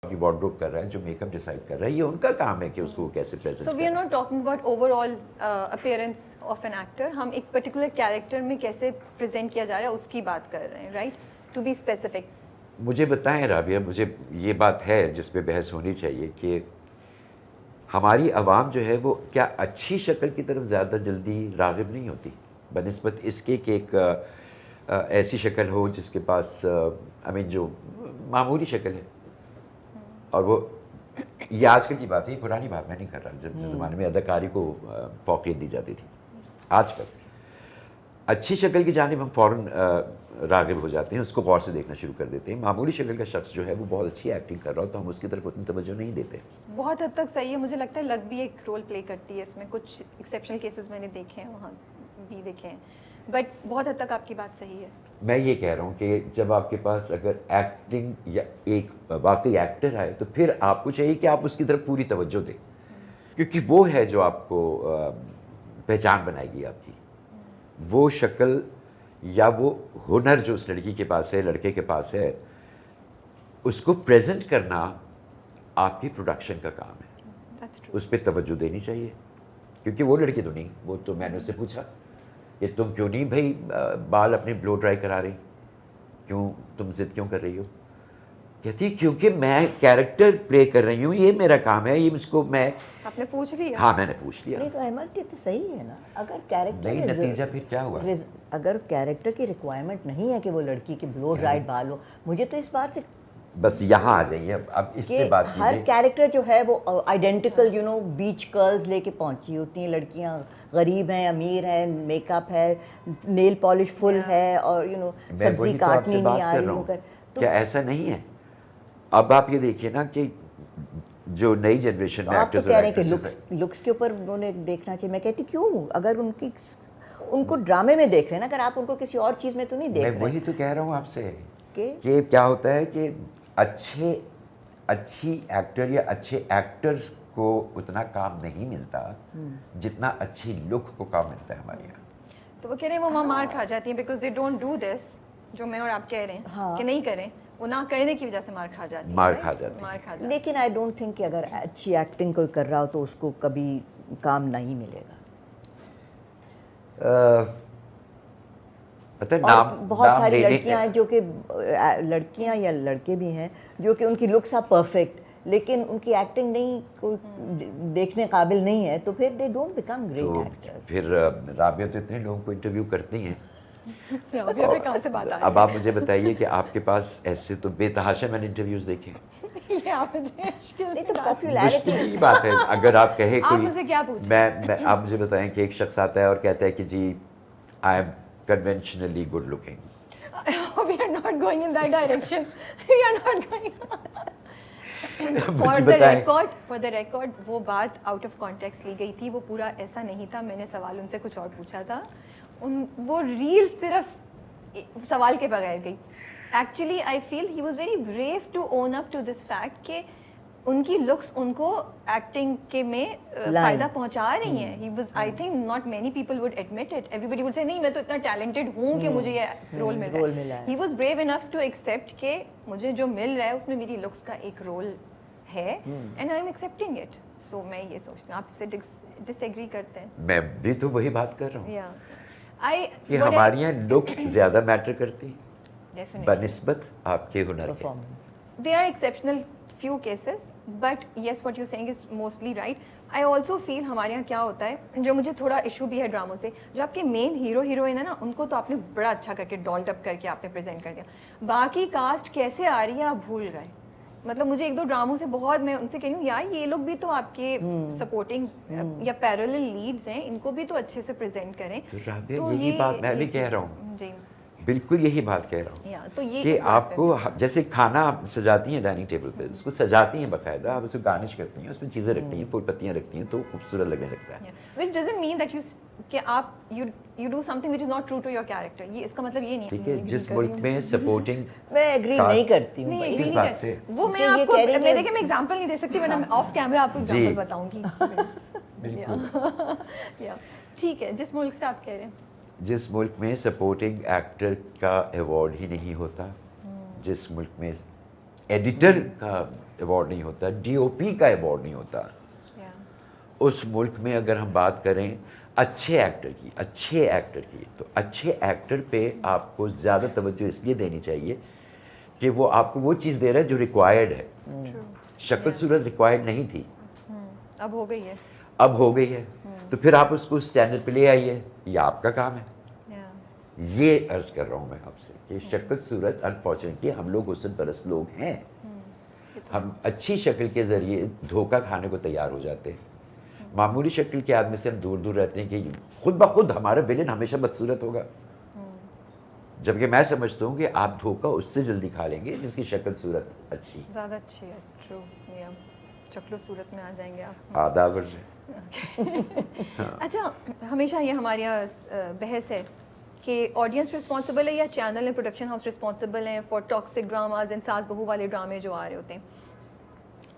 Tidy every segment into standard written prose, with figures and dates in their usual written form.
کی وارڈروب کر رہا ہے, جو میک اپ ڈیسائڈ کر رہا ہے, یہ ان کا کام ہے کہ اس کو کیسے present so we are not talking about overall appearance of an actor, ہم ایک پرٹیکولر کیریکٹر میں کیسے پریزنٹ کیا جا رہا ہے اس کی بات کر رہے ہیں, رائٹ, ٹو بی اسپیسیفک. مجھے بتائیں رابعہ, مجھے یہ بات ہے جس پہ بحث ہونی چاہیے کہ ہماری عوام جو ہے وہ کیا اچھی شکل کی طرف زیادہ جلدی راغب نہیں ہوتی بنسبت اس کے کہ ایک ایسی شکل ہو جس کے پاس جو معمولی شکل ہے, اور وہ یہ آج کل کی بات ہے, یہ پرانی بات میں نہیں کر رہا, جب زمانے میں اداکاری کو فوقیت دی جاتی تھی. آج کل اچھی شکل کی جانب ہم فوراً راغب ہو جاتے ہیں, اس کو غور سے دیکھنا شروع کر دیتے ہیں. معمولی شکل کا شخص جو ہے وہ بہت اچھی ایکٹنگ کر رہا ہو تو ہم اس کی طرف اتنی توجہ نہیں دیتے. بہت حد تک صحیح ہے, مجھے لگتا ہے لگ بھی ایک رول پلے کرتی ہے اس میں, کچھ ایکسیپشنل کیسز میں نے دیکھے ہیں, وہاں بھی دیکھے ہیں, بٹ بہت حد تک آپ کی بات صحیح ہے. میں یہ کہہ رہا ہوں کہ جب آپ کے پاس اگر ایکٹنگ یا ایک واقعی ایکٹر آئے تو پھر آپ کو چاہیے کہ آپ اس کی طرف پوری توجہ دیں, کیونکہ وہ ہے جو آپ کو پہچان بنائے گی آپ کی. وہ شکل یا وہ ہنر جو اس لڑکی کے پاس ہے, لڑکے کے پاس ہے, اس کو پریزنٹ کرنا آپ کی پروڈکشن کا کام ہے. اس پہ توجہ دینی چاہیے, کیونکہ وہ لڑکی تو نہیں, وہ تو میں نے اس سے پوچھا کہ تم کیوں نہیں بھائی بال اپنے بلو ڈرائی کرا رہی, کیوں تم ضد کیوں کر رہی ہو؟ کہتی کیونکہ میں کیریکٹر پلے کر رہی ہوں, یہ میرا کام ہے, یہ اس کو میں. آپ نے پوچھ لیا؟ ہاں میں نے پوچھ لیا. نہیں تو احمد یہ تو صحیح ہے نا, اگر کیریکٹر نہیں نتیجہ پھر کیا ہوا, اگر کیریکٹر کی ریکوائرمنٹ نہیں ہے کہ وہ لڑکی کے بلو ڈرائڈ بال ہو, مجھے تو اس بات سے بس یہاں آ جائیے اب اس پہ بات کیجیے. ہر کیریکٹر جو ہے وہ آئیڈینٹیکل بیچ کرلز لے کے پہنچی ہوتی ہیں لڑکیاں, غریب ہیں, امیر ہیں, میک اپ ہے, نیل پالش فل ہے, اور سبزی کاٹنی نہیں آ رہی ہوں. کیا ایسا نہیں ہے؟ اب آپ یہ دیکھیے نا کہ جو نئی جنریشن میں آپ تو کہہ رہے ہیں کہ لکس کے اوپر انہیں دیکھنا چاہیے. میں کہتی کیوں, اگر ان کو ڈرامے میں دیکھ رہے ہیں نا, اگر آپ ان کو کسی اور چیز میں تو نہیں دیکھ رہے. میں وہی تو کہہ رہا ہوں آپ سے کہ کیا ہوتا ہے کہ اچھی ایکٹر یا اچھے ایکٹر کو اتنا کام نہیں ملتا جتنا اچھی لک کو کام ملتا ہے ہمارے یہاں. تو وہ کہہ رہے ہیں وہ مار کھا جاتی ہیں because they don't do this, جو میں اور آپ کہہ رہے ہیں کہ نہیں کریں, وہ نہ کرنے کی وجہ سے مار کھا جاتی ہیں. لیکن آئی ڈونٹ تھنک کہ اگر اچھی ایکٹنگ کوئی کر رہا ہو تو اس کو کبھی کام نہیں ملے گا. بہت ساری لڑکیاں ہیں جو کہ لڑکیاں یا لڑکے بھی ہیں جو کہ ان کی لکس آر پرفیکٹ, لیکن ان کی ایکٹنگ نہیں کوئی دیکھنے قابل نہیں ہے, تو پھر they don't become great actors. پھر رابعہ تو اتنے لوگوں کو انٹرویو کرتی ہیں, رابعہ پہ کہاں سے بات آ رہی ہے؟ اب آپ مجھے بتائیے کہ آپ کے پاس ایسے تو بے تحاشا میں نے انٹرویوز دیکھے. مشکل کی بات ہے اگر آپ کہیں کوئی, میں آپ مجھے بتائیں کہ ایک شخص آتا ہے اور کہتا ہے کہ جی I am conventionally good looking. We are not going in that direction. We are not going. For the record, وہ بات آؤٹ آف کانٹیکسٹ لی گئی تھی, وہ پورا ایسا نہیں تھا. میں نے سوال ان سے کچھ اور پوچھا تھا, وہ ریل صرف سوال کے بغیر گئی. Actually I feel he was very brave to own up to this fact کہ ان کی لکس ان کو ایکٹنگ کے میں فائدہ پہنچا رہی ہیں. He was I think not many people would admit it, everybody would say نہیں میں تو اتنا ٹیلنٹڈ ہوں کہ مجھے یہ رول مل رہا ہے. He was brave enough to accept کہ مجھے جو مل رہا ہے اس میں میری لکس کا ایک رول ہے, and I am accepting it. So میں یہ سوچتی ہوں, آپ سے ڈس ایگری کرتے ہیں؟ میں بھی تو وہی بات کر رہا ہوں کہ ہماری یہاں لکس زیادہ میٹر کرتی بنسبت آپ کے ہنر کے. They are exceptional few cases, but yes, what you're saying is mostly right. I also feel ہمارے یہاں کیا ہوتا ہے, جو مجھے تھوڑا ایشو بھی ہے ڈراموں سے, جو آپ کے مین ہیرو ہیروئن ہے نا, ان کو تو آپ نے بڑا اچھا کر کے ڈالٹ اپ کر کے آپ نے پریزنٹ کر دیا. باقی کاسٹ کیسے آ رہی ہے آپ بھول گئے. مطلب مجھے ایک دو ڈراموں سے بہت, میں ان سے کہہ رہی ہوں یار یہ لوگ بھی تو آپ کے سپورٹنگ یا پیرلل لیڈز ہیں, ان کو بھی تو اچھے سے پریزنٹ کریں. تو یہی بات میں بھی کہہ رہا ہوں, جی بالکل یہی بات کہہ رہا ہوں کہ آپ کو جیسے کھانا آپ سجاتی ہیں ڈائننگ ٹیبل پہ, اس کو سجاتی ہیں باقاعدہ, آپ اس کو گارنش کرتی ہیں, اس میں چیزیں رکھتی ہیں, پھول پتیاں رکھتی ہیں, تو خوبصورت لگنے لگتا ہے. which doesn't mean that کہ آپ you do something which is not true to your character. یہ اس کا مطلب یہ نہیں ہے. ٹھیک ہے, جس ملک میں سپورٹنگ میں ایگری نہیں کرتی ہوں اس بات سے, وہ میں آپ کو میں دیکھیں میں ایگزامپل نہیں دے سکتی, ورنہ میں آف کیمرہ آپ کو ایگزامپل بتاؤں گی. ٹھیک ہے, جس ملک سے آپ کہہ رہے ہیں, جس ملک میں سپورٹنگ ایکٹر کا ایوارڈ ہی نہیں ہوتا, جس ملک میں ایڈیٹر کا ایوارڈ نہیں ہوتا, DOP کا ایوارڈ نہیں ہوتا. اس ملک میں اگر ہم بات کریں اچھے ایکٹر کی تو اچھے ایکٹر پہ آپ کو زیادہ توجہ اس لیے دینی چاہیے کہ وہ آپ کو وہ چیز دے رہا ہے جو ریکوائرڈ ہے. شکل صورت ریکوائرڈ نہیں تھی, اب ہو گئی ہے, اب ہو گئی ہے, تو پھر آپ اس کو اسٹینڈرڈ پہ لے آئیے, یہ آپ کا کام ہے. یہ عرض کر رہا ہوں میں آپ سے کہ شکل صورت انفارچونیٹلی ہم لوگ حسن پرست لوگ ہیں, ہم اچھی شکل کے ذریعے دھوکہ کھانے کو تیار ہو جاتے ہیں. معمولی شکل کے آدمی سے ہم دور دور رہتے ہیں کہ خود بخود ہمارا ویلن ہمیشہ بدصورت ہوگا, جبکہ میں سمجھتا ہوں کہ آپ دھوکہ اس سے جلدی کھا لیں گے جس کی شکل صورت اچھی, زیادہ اچھی ہے. ٹرو, شکل و صورت میں آ جائیں گے آپ. آداب عرض ہے. اچھا, ہمیشہ یہ ہمارے یہاں بحث ہے کہ آڈینس رسپانسبل ہے یا channel and production house responsible ہیں فار ٹاکسک ڈراماز اینڈ ساس بہو والے ڈرامے جو آ رہے ہوتے ہیں.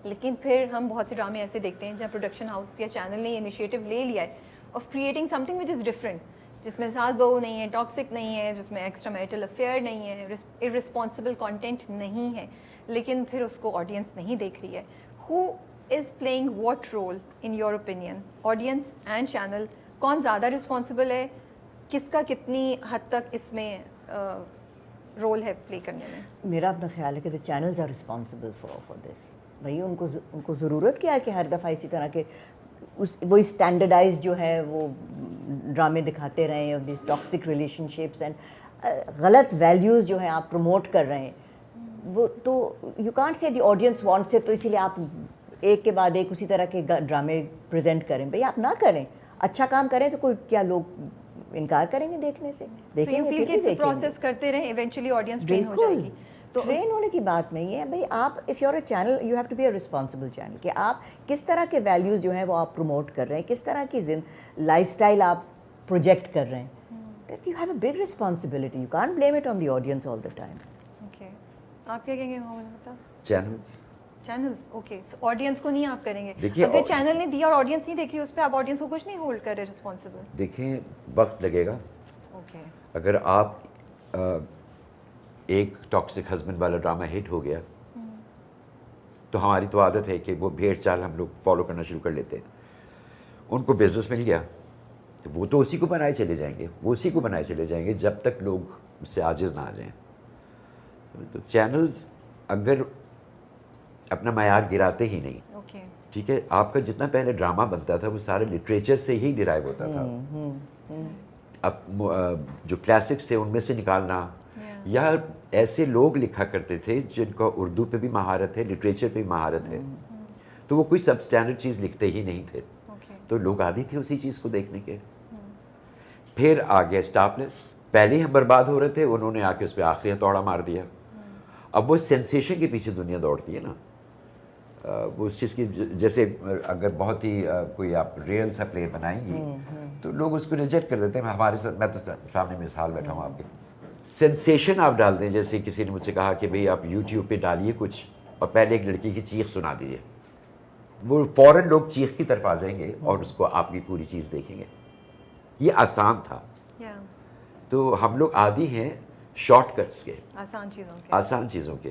لیکن پھر ہم بہت سے ڈرامے ایسے دیکھتے ہیں جہاں پروڈکشن ہاؤس یا چینل نے انیشیٹو لے لیا ہے of creating some thing which is different, جس میں ساس بہو نہیں ہے, ٹاکسک نہیں ہے, جس میں ایکسٹرا میرٹل افیئر نہیں ہے, ارسپانسبل کانٹینٹ نہیں ہے, لیکن پھر اس کو آڈینس نہیں دیکھ رہی ہے. Who is playing what role in your opinion, audience and channel, کون زیادہ رسپانسبل ہے, کس کا کتنی حد تک اس میں رول ہے پلے کرنے میں؟ میرا اپنا خیال ہے کہ the channels are responsible for this. بھائی ان کو ضرورت کیا ہے کہ ہر دفعہ اسی طرح کے وہی اسٹینڈرڈائز جو ہے وہ ڈرامے دکھاتے رہیں, اور ٹاکسک ریلیشن شپس اینڈ غلط ویلیوز جو ہیں آپ پروموٹ کر رہے ہیں. وہ تو you can't say the audience wants it, تو اسی لیے آپ ایک کے بعد ایک اسی طرح کے ڈرامے پریزنٹ کریں. بھائی آپ نہ کریں, اچھا کام کریں تو کوئی کیا لوگ انکار کریں گے دیکھنے سے؟ دیکھیں گے, پھر بھی دیکھیں گے. پروسیس کرتے رہیں, ایونچولی آڈینس ٹرین ہو جائے گی. تو ٹرین ہونے کی بات نہیں ہے بھائی. آپ if you are a channel you have to be a responsible channel, کہ آپ کس طرح کے ویلیوز جو ہیں وہ آپ پروموٹ کر رہے ہیں, کس طرح کی لائف اسٹائل آپ پروجیکٹ کر رہے ہیں. That you have a big responsibility, you can't blame it on the audience all the time. Okay, آپ کیا کہیں گے محمد صاحب؟ چینلز, اوکے, آڈینس کو نہیں آپ کریں گے. دیکھیے اگر چینل نے دیا اور آڈینس نہیں دیکھ رہی اس پہ, آپ آڈینس کو کچھ نہیں ہولڈ کر رہے رسپانسبل. دیکھیں وقت لگے گا. اوکے, اگر آپ ایک ٹاکسک ہسبینڈ والا ڈرامہ ہٹ ہو گیا تو ہماری تو عادت ہے کہ وہ بھیڑ چال ہم لوگ فالو کرنا شروع کر لیتے ہیں. ان کو بزنس مل گیا تو وہ تو اسی کو بنائے چلے جائیں گے, وہ اسی کو بنائے چلے جائیں گے جب تک لوگ اس سے عاجز نہ آ جائیں. تو چینلز اگر اپنا معیار گراتے ہی نہیں, اوکے, ٹھیک ہے, آپ کا جتنا پہلے ڈرامہ بنتا تھا وہ سارے لٹریچر سے ہی ڈرائیو ہوتا تھا. اب جو کلاسکس تھے ان میں سے نکالنا, یا ایسے لوگ لکھا کرتے تھے جن کو اردو پہ بھی مہارت ہے, لٹریچر پہ بھی مہارت ہے, تو وہ کوئی سب اسٹینڈرڈ چیز لکھتے ہی نہیں تھے, تو لوگ عادی تھے اسی چیز کو دیکھنے کے. پھر آ گیا اسٹار پلس, پہلے ہی ہم برباد ہو رہے تھے, انہوں نے آ کے اس پہ آخری ہتھوڑا مار دیا. اب وہ سینسیشن کے پیچھے دنیا دوڑتی ہے نا, وہ اس چیز کی, جیسے اگر بہت ہی کوئی آپ ریئل سا پلے بنائیں گی تو لوگ اس کو ریجیکٹ کر دیتے ہیں. ہمارے ساتھ, میں تو سامنے مثال بیٹھا ہوں آپ کے, سینسیشن آپ ڈال دیں. جیسے کسی نے مجھ سے کہا کہ بھئی آپ یوٹیوب پہ ڈالیے کچھ اور پہلے ایک لڑکی کی چیخ سنا دیجیے, وہ فوراً لوگ چیخ کی طرف آ جائیں گے اور اس کو آپ کی پوری چیز دیکھیں گے. یہ آسان تھا. تو ہم لوگ عادی ہیں شارٹ کٹس کے, آسان چیزوں کے. آسان چیزوں کے.